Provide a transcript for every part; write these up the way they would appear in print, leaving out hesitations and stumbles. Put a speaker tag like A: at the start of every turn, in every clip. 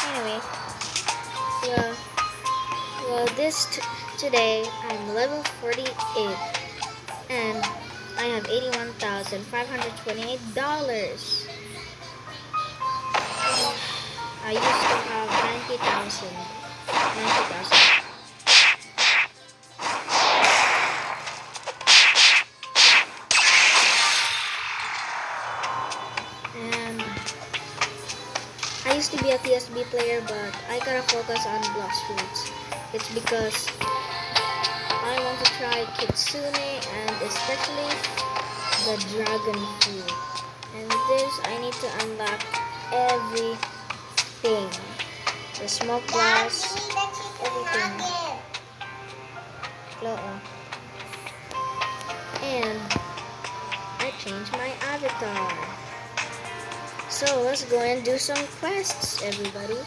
A: Anyway, yeah. Well, today I'm level 48, and I have $81,528. I used to have 90,000. 90,000. And I used to be a TSB player, but I gotta focus on Blast Fruits. It's because I want to try Kitsune and especially the Dragon Fruit. And this, I need to unlock everything. The smoke blast, everything. And I changed my avatar. So let's go and do some quests, everybody.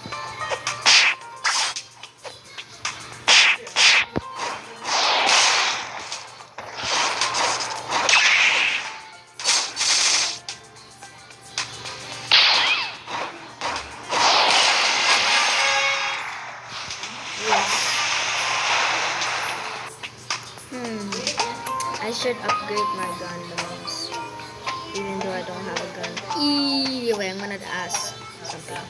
A: I should upgrade my gun the most, even though I don't have a gun. Anyway, I'm gonna ask something.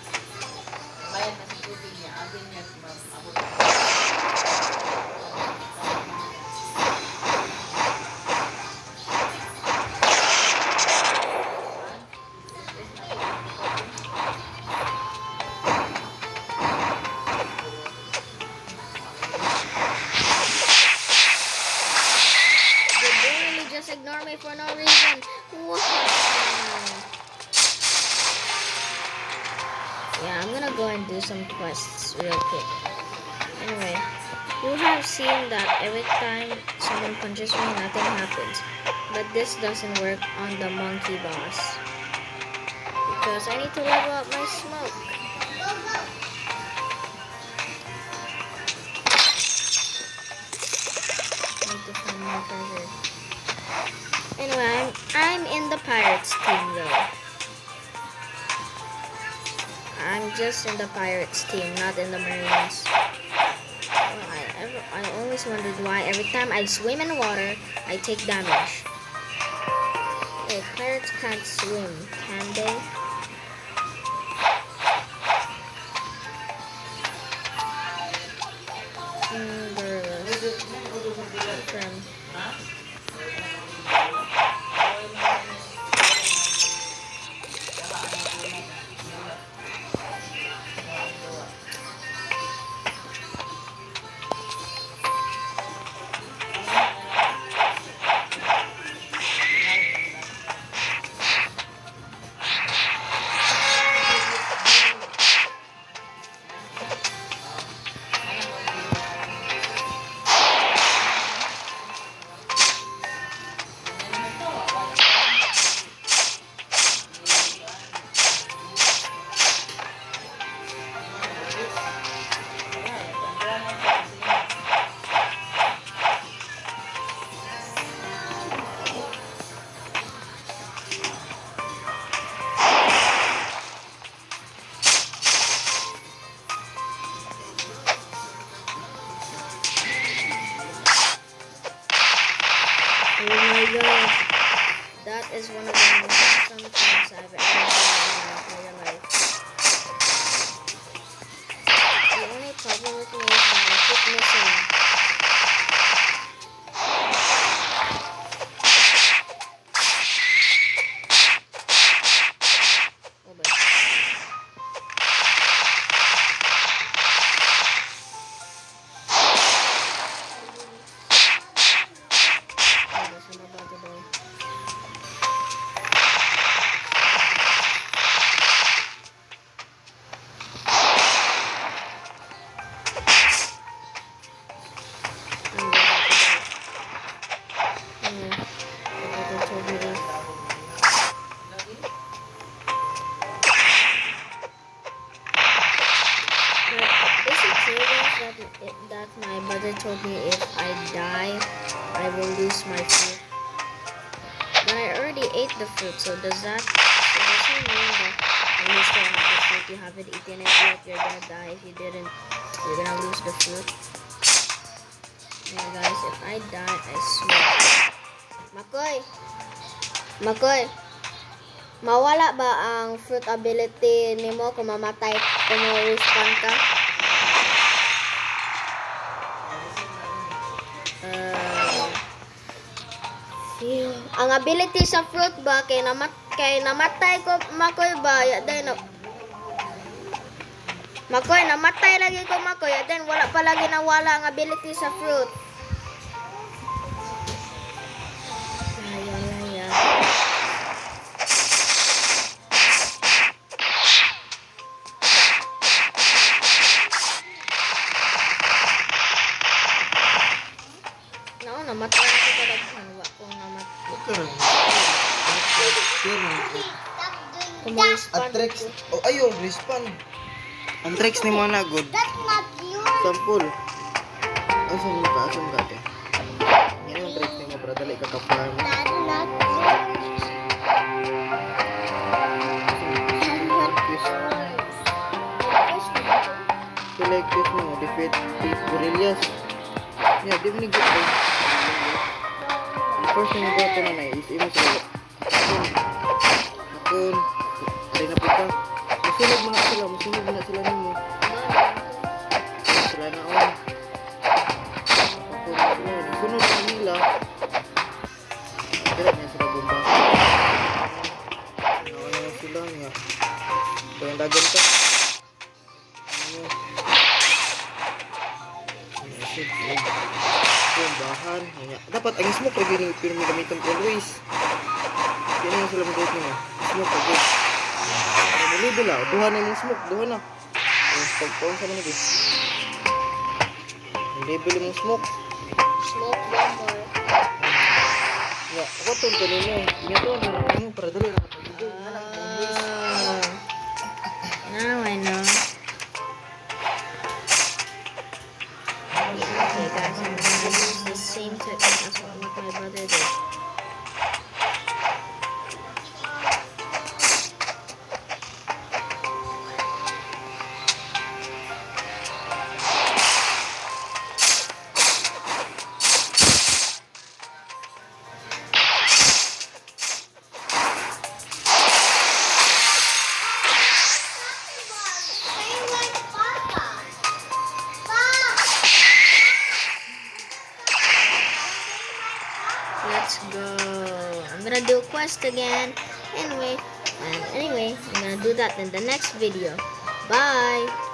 A: Just ignore me for no reason. Wow. Yeah, I'm gonna go and do some quests real quick. Anyway, you have seen that every time someone punches me, nothing happens. But this doesn't work on the monkey boss. Because I need to level up my smoke. I need to find my treasure. Anyway, I'm in the Pirates team though. I'm just in the Pirates team, not in the Marines. I always wondered why every time I swim in water, I take damage. Hey, pirates can't swim, can they? Oh my gosh, that is one of the most awesome things I've ever done in my entire life. The only problem with me is that I keep missing. Oh boy. That my brother told me if I die, I will lose my fruit. But I already ate the fruit, so does he mean that when you still have the fruit, you haven't eaten it yet you're gonna die. If you didn't, you're gonna lose the fruit. Yeah, guys, if I die, I swear. Makoy, mawala ba ang fruit ability nimo kung mamatay, kung respawn ka? Ang ability sa fruit ba kay namatay ko Makoy ba ya then Makoy namatay lagi ko Makoy ya then wala pa lagi nawala ang ability sa fruit. Namatay na ko kadaghan wa ko namatay.
B: At Rex, oh ayo, respawn. Ang Rex ni mo na good. Sampul. Asam ka te. Yan ang Rex ni mo para dali ka ka-farm. Selective mo, defeat gorillas. Yeah, di mo nag-get it. First thing about ito na is imo sila. Akon, ari na pita. Masunod mo na sila nimo. Sila na on. Sunod na nila. Direct na sila bomba. Nawa na sila niya. Ito yung dagan ka. Bombahan. Dapat ang smoke lagi ni pero may gamitan always. Yan yung sila mag-get nyo. Smoke lagi. Malibol lah. Duha na yung smoke. Duha na. Pag-paon sa manag eh. Malibol yung smoke.
A: Smoke bomber.
B: Ya, ako tunto ninyo. Ginagawa mo para dali na kapag-ibig.
A: Now I know. Okay guys, I'm gonna use the same technique as what my brother did. Let's go. I'm gonna do a quest again. Anyway, I'm gonna do that in the next video. Bye.